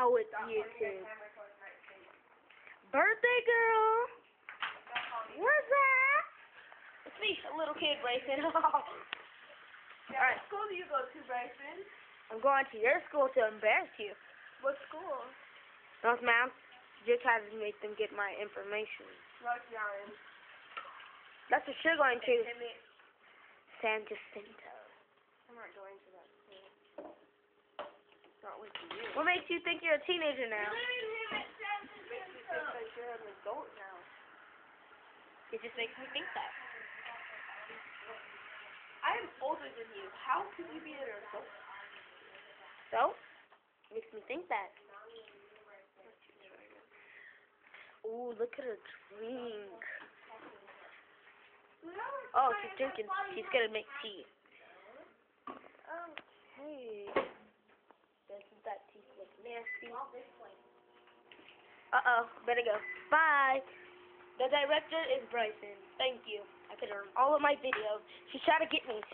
know it's YouTube. Birthday girl. What's that? It's me, a little kid, Bryson. What school do you go to, Bryson? I'm going to your school to embarrass you. What school? North Mount. Just had to make them get my information. North Mountain. That's what you're going to. San Jacinto. I'm not going to that school. Not with you. What makes you think you're a teenager now? Makes me think that you're an adult now. It just makes me think that. I am older than you. How can you be an adult? So? Makes me think that. Ooh, look at her drink. Oh, she's drinking. She's gonna make tea. Oh, hey. Doesn't that tea look nasty? Uh-oh, better go. Bye. The director is Bryson. Thank you. I could earn all of my videos. She's trying to get me.